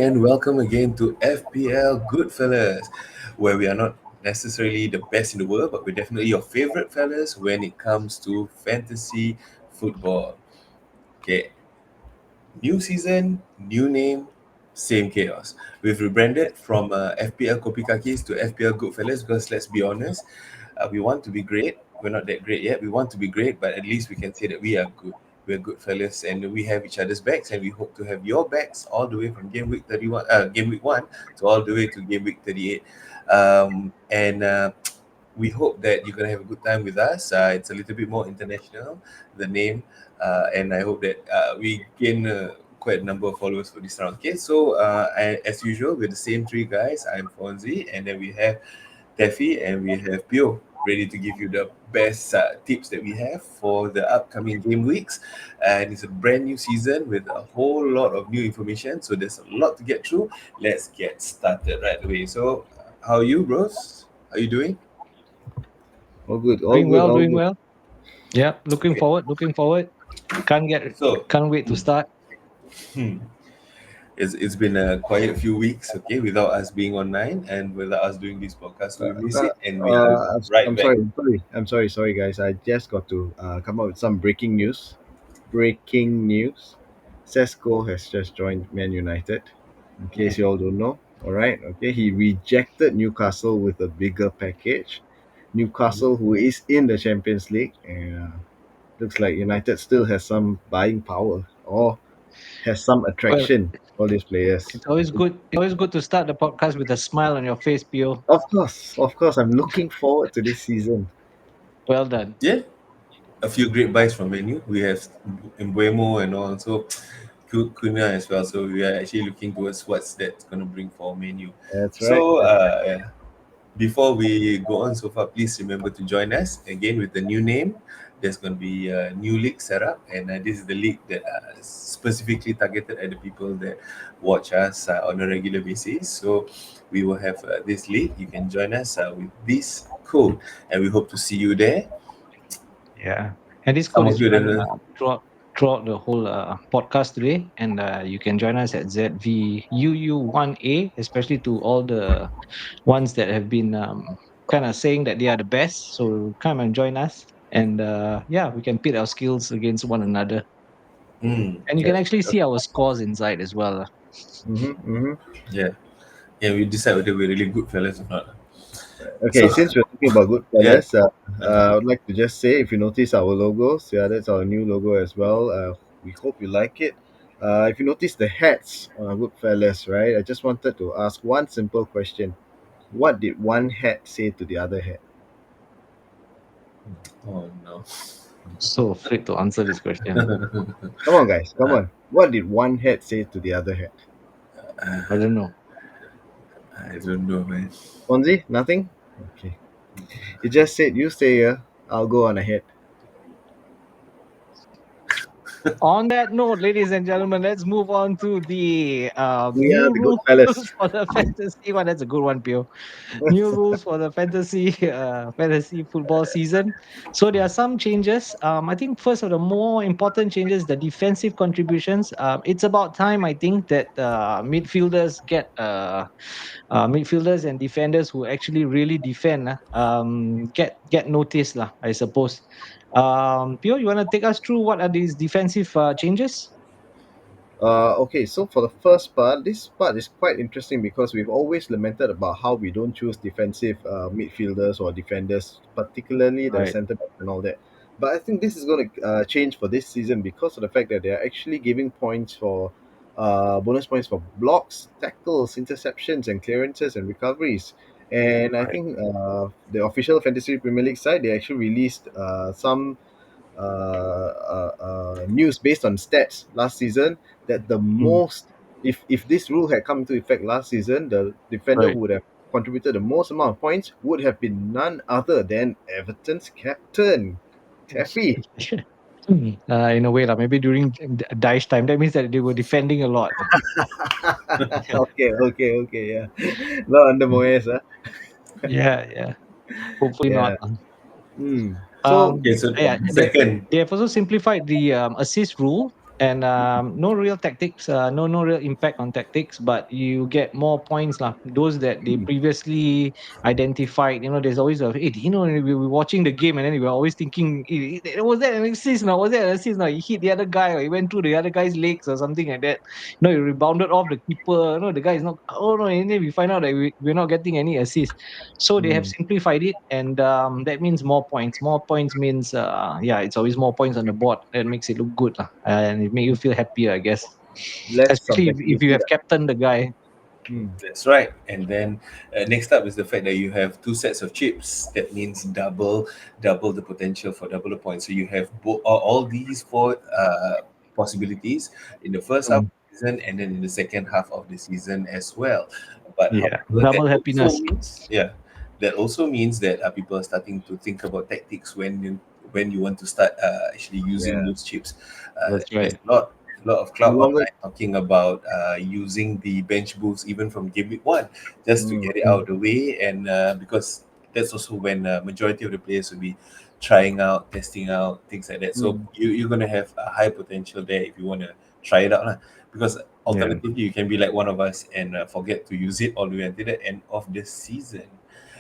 And welcome again to FPL Goodfellas, where we are not necessarily the best in the world, but we're definitely your favorite fellas when it comes to fantasy football. Okay, new season, new name, same chaos. We've rebranded from FPL Kopikakis to FPL Goodfellas because let's be honest, we want to be great. We're not that great yet. We want to be great, but at least we can say that we are good. We're good fellas, and we have each other's backs, and we hope to have your backs all the way from game week 1 to all the way to game week 38. And we hope that you're gonna have a good time with us. It's a little bit more international, the name, and I hope that we gain quite a number of followers for this round. Okay, so as usual, we're the same three guys. I'm Fonzie, and then we have Teffy, and we have Pio ready to give you the best tips that we have for the upcoming game weeks. And it's a brand new season with a whole lot of new information. So there's a lot to get through. Let's get started right away. So, how are you, bros? How are you doing? All good, all Doing good, well, all doing good. well. Yeah, looking Okay. forward, looking forward. So, Can't wait to hmm, start. hmm. It's been a quiet few weeks, okay, without us being online and without us doing this podcast. So we miss it, and we are right I'm back. sorry, sorry, guys. I just got to come up with some breaking news. Breaking news. Sesko has just joined Man United. In case you all don't know, all right. Okay, he rejected Newcastle with a bigger package. Newcastle, who is in the Champions League, and looks like United still has some buying power or has some Well, attraction for these players. it's always good. It's always good to start the podcast with a smile on your face, Pio. Of course, I'm looking forward to this season. Well done. Yeah, a few great buys from Menu. We have Mbuemo and all, so Cunha as well. So we are actually looking towards what's that's going to bring for Menu. That's right. So yeah, before we go on so far, please remember to join us again with the new name. There's going to be a new league set up, and this is the league that specifically targeted at the people that watch us on a regular basis. So we will have this league. You can join us with this code, and we hope to see you there. Yeah, and this Some code of is you run that throughout the whole podcast today, and you can join us at ZVUU1A, especially to all the ones that have been kind of saying that they are the best. So come and join us, and yeah, we can pit our skills against one another. And you yeah, can actually see our scores inside as well. Mm-hmm, mm-hmm. yeah, yeah. We decide whether we're really good fellas or not. Okay, So since we're talking about good yeah, fellas, I would like to just say if you notice our logos, yeah, that's our new logo as well. We hope you like it. If you notice the hats on our good fellas, right? I just wanted to ask one simple question. What did one hat say to the other hat? oh no. So afraid to answer this question. Come on, guys, come uh, on. What did one hat say to the other hat? I don't know. I don't know, man. Fonzie, nothing? Okay. It just said, you stay here, I'll go on ahead. On that note, ladies and gentlemen, let's move on to the We are new the good rules fellas. for the fantasy one. That's a good one, Pio. New rules for the fantasy football season. So there are some changes. I think first of the more important changes, the defensive contributions. It's about time I think that midfielders and defenders who actually really defend get noticed lah, I suppose. Pio, you want to take us through what are these defensive changes? Okay, so for the first part, this part is quite interesting because we've always lamented about how we don't choose defensive midfielders or defenders, particularly the Right. centre back and all that. But I think this is going to change for this season because of the fact that they're actually giving points for bonus points for blocks, tackles, interceptions, and clearances and recoveries. And I Right. think the official Fantasy Premier League side they actually released some news based on stats last season that the Mm, most if this rule had come into effect last season, the defender right. who would have contributed the most amount of points would have been none other than Everton's captain, Taffy. In a way, lah, maybe during Daesh time, that means that they were defending a lot. Okay, yeah. Not under Moyes, huh? Yeah, yeah. Hopefully not. Yeah. So Okay, so Yeah, they second. they have also simplified the assist rule. and no real tactics, no real impact on tactics, but you get more points lah. Those that they Mm, previously identified, there's always a, hey, we were watching the game and then we were always thinking, was that an assist now? Was that an assist now? He hit the other guy or he went through the other guy's legs or something like that. He rebounded off the keeper. The guy is not. Oh no! And then we find out that we're not getting any assist. So they have mm. simplified it, and that means more points. More points means, yeah, it's always more points on the board. That makes it look good, lah, and it make you feel happier, I guess. Less Especially if you subjectivity have lah. captained the guy. Mm, That's right. And then next up is the fact that you have two sets of chips. That means double the potential for double the points. So you have all these four possibilities in the first half of Mm, the season and then in the second half of the season as well. But yeah, however, that double also happiness. means, yeah, that also means that people are starting to think about tactics when you want to start actually using yeah. those chips. That's There's right. a lot of No cloud longer. online talking about using the bench boosts even from game week one just to Mm, get it Mm, out of the way, and because that's also when majority of the players will be trying out, testing out things like that. So mm, you're gonna have a high potential there if you want to try it out, lah. Because yeah. alternatively you can be like one of us and forget to use it all the way until the end of the season.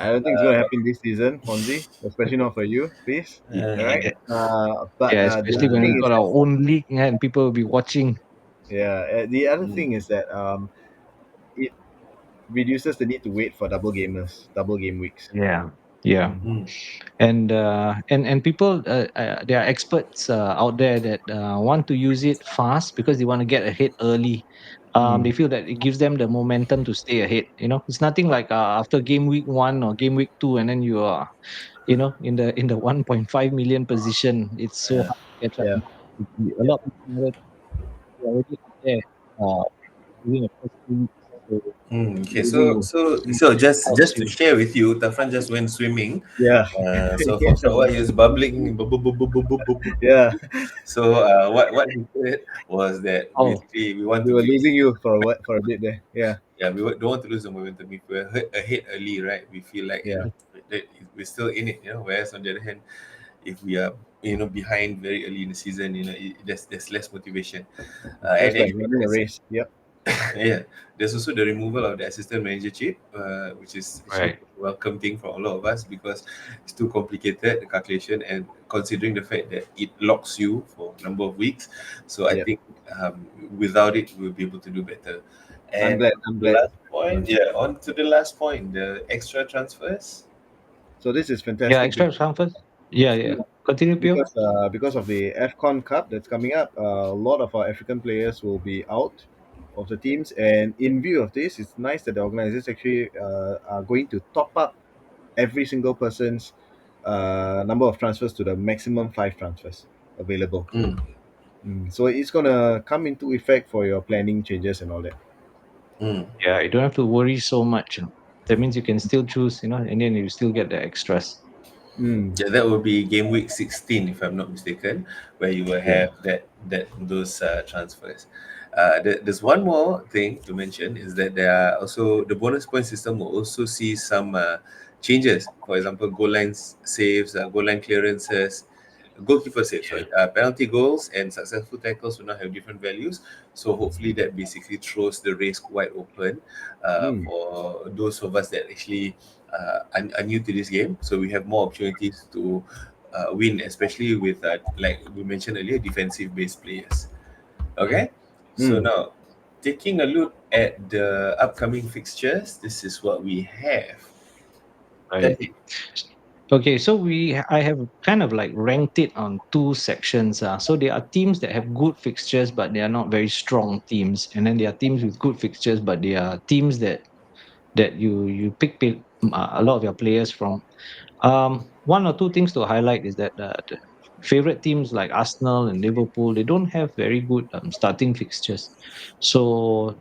I don't think it's going to happen this season, Fonzie, especially not for you, please. All right. Yeah, But yeah, the especially other when we thing is got that, our own league, and people will be watching. yeah, the other Mm, thing is that it reduces the need to wait for double gamers, double game weeks. Yeah, yeah. Mm, mm, And people, there are experts out there that want to use it fast because they want to get ahead early. They mm. feel that it gives them the momentum to stay ahead. It's nothing like after game week 1 or game week 2, and then you are, in the 1.5 million position. It's so yeah. hard to catch up. Yeah. A lot of people already out there uh, doing the first 2 weeks, so Okay, so really, so really so just helps just to you. share with you, Tafran just went swimming. Yeah. So for Yes. short while he was bubbling, Yeah. so what he said was that Oh, basically we want We to were be, losing you for a bit there. Yeah. yeah, don't want to lose the momentum. If we're ahead early, right, we feel like Yeah. that we're still in it. Whereas on the other hand, if we are behind very early in the season, there's less motivation. And Just then like running a race. Yep. yeah, there's also the removal of the assistant manager chip, which is actually right. a welcome thing for a lot of us because it's too complicated, the calculation, and considering the fact that it locks you for a number of weeks. So I Yep. think without it, we'll be able to do better. I'm And glad. I'm the glad. last point, yeah, on to the last point, the extra transfers. So this is Yeah, fantastic extra transfers. Yeah, yeah. Continue, Pio. because of the AFCON Cup that's coming up. A lot of our African players will be out of the teams, and in view of this, it's nice that the organizers actually are going to top up every single person's number of transfers to the maximum 5 transfers available. Mm, So it's gonna come into effect for your planning changes and all that. mm. Yeah, you don't have to worry so much. That means you can still choose, and then you still get the extras. Mm, Yeah, that will be game week 16, if I'm not mistaken, where you will yeah, have those transfers. There's one more thing to mention is that there are also the bonus point system will also see some changes. For example, goal line saves, goal line clearances, goalkeeper saves, Yeah. sorry, penalty goals and successful tackles will now have different values. So hopefully that basically throws the race wide open mm, for those of us that actually are new to this game. So we have more opportunities to win, especially with like we mentioned earlier, defensive based players. Mm, Okay, so mm, now taking a look at the upcoming fixtures, this is what we have. right. That's it. Okay, so I have kind of like ranked it on two sections. So there are teams that have good fixtures, but they are not very strong teams, and then there are teams with good fixtures, but they are teams that you pick a lot of your players from. One or two things to highlight is that the favorite teams like Arsenal and Liverpool, they don't have very good starting fixtures. So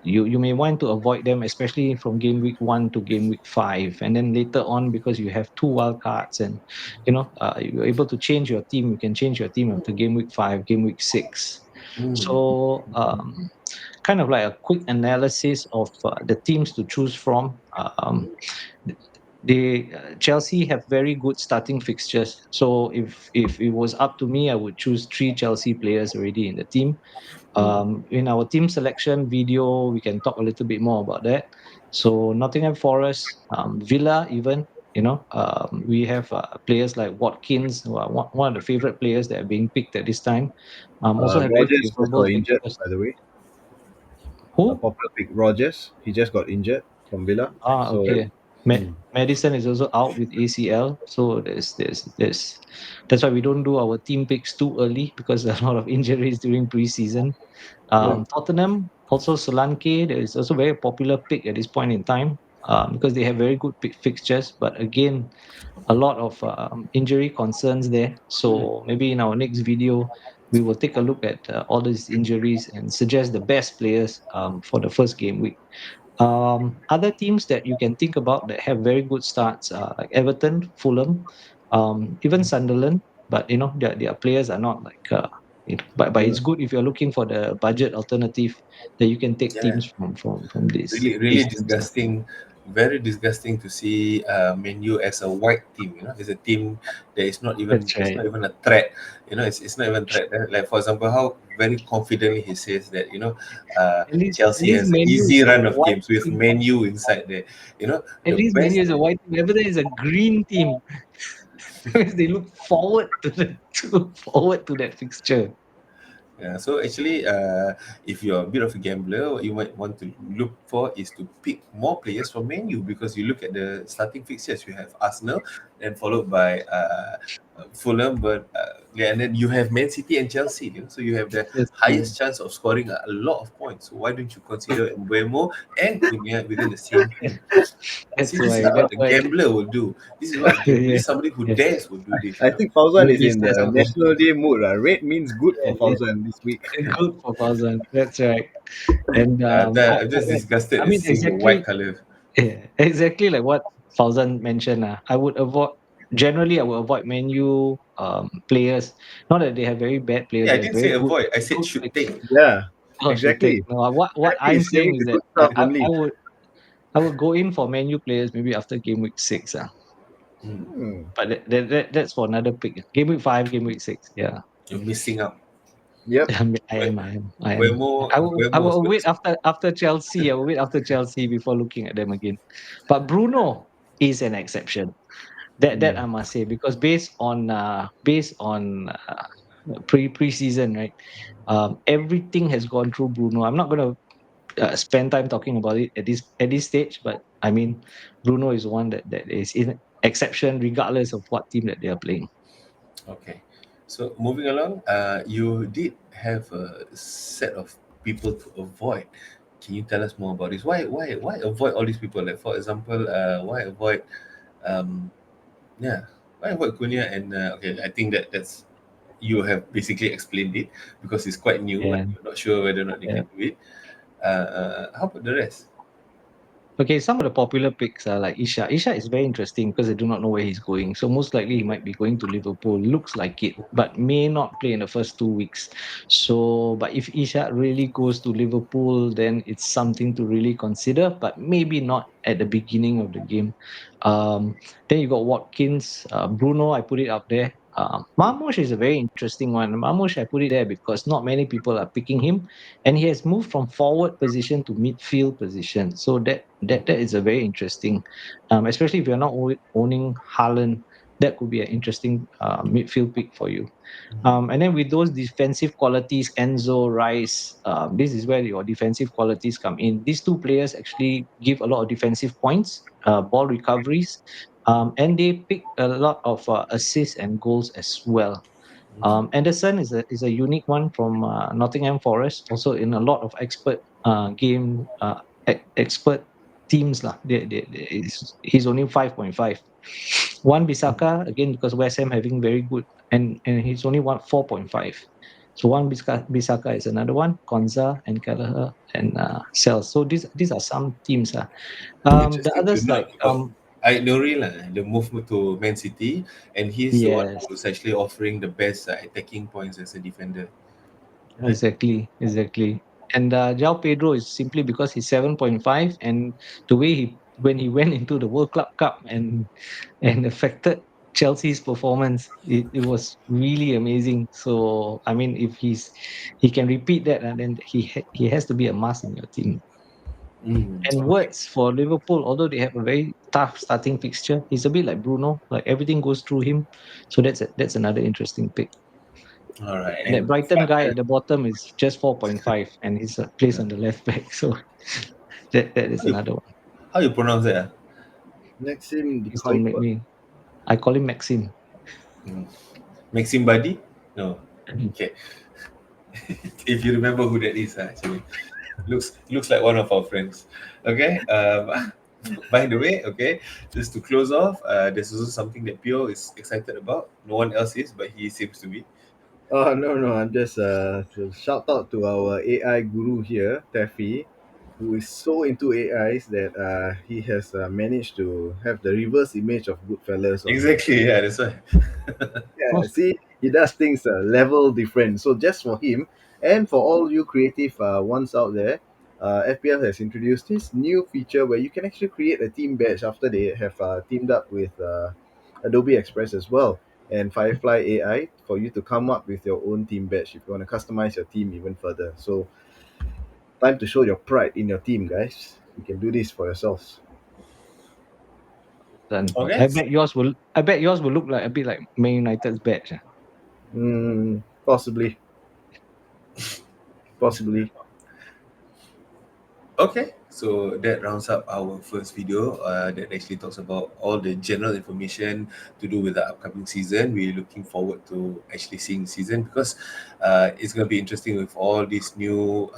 you may want to avoid them, especially from game week 1 to game week 5, and then later on because you have two wild cards, and you're able to change your team. You can change your team after game week 5, game week 6. Mm, So kind of like a quick analysis of the teams to choose from. Chelsea have very good starting fixtures. So if it was up to me, I would choose three Chelsea players already in the team. Mm. In our team selection video, we can talk a little bit more about that. So Nottingham Forest, Villa, even we have players like Watkins, who are one of the favorite players that are being picked at this time. Also have very Rogers just favorable got injured, fixtures. by the way. A Who? popular pick, Rogers. He just got injured from Villa. So, Okay. mm, Madison is also out with ACL, so that's why we don't do our team picks too early because there are a lot of injuries during preseason. yeah, Tottenham, also Solanke, that is also very popular pick at this point in time because they have very good fixtures. But again, a lot of injury concerns there. So maybe in our next video, we will take a look at all these injuries and suggest the best players for the first game week. Other teams that you can think about that have very good starts, like Everton, Fulham, even Sunderland. But their players are not like. But yeah. it's good if you're looking for the budget alternative that you can take Yeah, teams from these really these teams. disgusting, very disgusting to see menu as a white team, as a team that is not even, That's it's right. not even a threat, it's not even threat. Like for example, how very confidently he says that, At Chelsea least has an Menu is easy a run of white games with team. menu inside there. At The least Menu best. is a white team. Everton is a green team. Because they look forward to look forward to that fixture. Yeah, so actually, if you're a bit of a gambler, what you might want to look for is to pick more players from Man U, because you look at the starting fixtures. You have Arsenal, then followed by Fulham, but yeah, and then you have Man City and Chelsea. So you have the That's true. highest chance of scoring a lot of points. So why don't you consider Mbeumo and Cunha within the same team? See, That's this why. is what That's a why. gambler will do. This is what a gambler. Yeah, This is somebody who yeah. dares will do this. I think Do Fauzan is this in test the of National Day mood. Red means good for yeah, Fauzan this week. good for Fauzan. That's right. And I'm just disgusted I at mean, seeing the white exactly, color. yeah, exactly like what Fauzan mentioned. I would avoid. Generally, I would avoid menu players. Not that they have very bad players. Yeah, I They have didn't very say good, avoid. I said good should players. take. Yeah, Oh, should take. exactly. No, what Happy I'm is saving saying is the that good stuff I only. would go in for menu players maybe after game week 6. Mm, Hmm. But that's for another pick. Game week 5, game week 6. Yeah. you're missing out. Yep. I Where, am. I am. I am. I Wemo is will going to wait score. after Chelsea. I will wait after Chelsea before looking at them again. But Bruno is an exception. That Hmm. I must say, because based on preseason, right? Everything has gone through Bruno. I'm not going to spend time talking about it at this stage, but I mean, Bruno is one that is in exception regardless of what team that they are playing. Okay. So moving along, you did have a set of people to avoid. Can you tell us more about this? Why avoid all these people? Like for example, why avoid um yeah, why avoid Cunha and okay, I think that's you have basically explained it, because it's quite new Yeah. and you're not sure whether or not they Yeah. can do it. How about the rest? Okay, some of the popular picks are like Isha. Isha is very interesting because I do not know where he's going. So most likely he might be going to Liverpool. Looks like it, but may not play in the first 2 weeks. So, but if Isha really goes to Liverpool, then it's something to really consider. But maybe not at the beginning of the game. Um, then you got Watkins, Bruno. I put it up there. Marmoush is a very interesting one. Marmoush, I put it there because not many people are picking him, and he has moved from forward position to midfield position. So that is a very interesting, especially if you're not owning Haaland, that could be an interesting midfield pick for you. And then with those defensive qualities, Enzo, Rice, this is where your defensive qualities come in. These two players actually give a lot of defensive points, ball recoveries, and they pick a lot of assists and goals as well. Anderson is a unique one from Nottingham Forest, also in a lot of expert teams lah. He's only 5.5. One Bisaka again because West Ham having very good, and he's only 4.5. So one Bisaka is another one. Konza and Kelleher and Sels. So these are some teams. The Interesting to others like note. I Nuri lah, the movement to Man City, and he's the one yes. who's actually offering the best attacking points as a defender, right? Exactly. And João Pedro is simply because he's 7.5, and the way when he went into the World Club Cup and affected Chelsea's performance. It was really amazing. So I mean, if he can repeat that, and then he has to be a must in your team. And Okay. words for Liverpool, although they have a very tough starting fixture, he's a bit like Bruno, like everything goes through him. So that's another interesting pick. All right. And that And Brighton guy at the bottom is just 4.5, and he's placed uh, on the left back. So that is how you another one. how you pronounce that? Maxim the Please don't make Kuiper. me. I call him Maxim. Mm. Maxim Buddy? No. Okay. If you remember who that is, actually. Looks like one of our friends. Okay. By the way, okay, just to close off, there's also something that Pio is excited about. No one else is, but he seems to be. Oh no no, I'm just so shout out to our AI guru here, Taffy, who is so into AIs that he has managed to have the reverse image of Goodfellas on his. Exactly, yeah, that's why. Oh, Yeah, see, he does things level different. So just for him and for all you creative ones out there, FPL has introduced this new feature where you can actually create a team badge after they have teamed up with Adobe Express as well and Firefly AI for you to come up with your own team badge if you want to customize your team even further. So time to show your pride in your team, guys. You can do this for yourselves. done. Okay. I bet yours will look like a bit like Man United's badge. Possibly, possibly. Okay, so that rounds up our first video that actually talks about all the general information to do with the upcoming season. We're looking forward to actually seeing the season because it's going to be interesting with all these new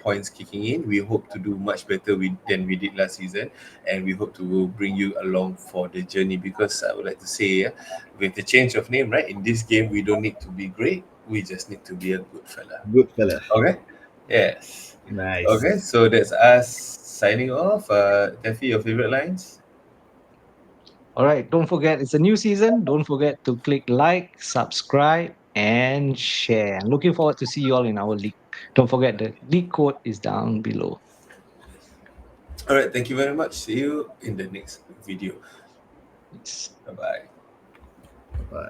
points kicking in. We hope to do much better than we did last season, and we hope to bring you along for the journey because I would like to say, with the change of name, right, in this game, we don't need to be great, we just need to be a good fella. Good fella. Okay. Yes. Okay, Nice. so that's us signing off. Taffy, your favorite lines? All right, don't forget it's a new season. Don't forget to click like, subscribe, and share. Looking forward to see you all in our league. Don't forget the league code is down below. All right, thank you very much. See you in the next video. It's Bye bye. Bye.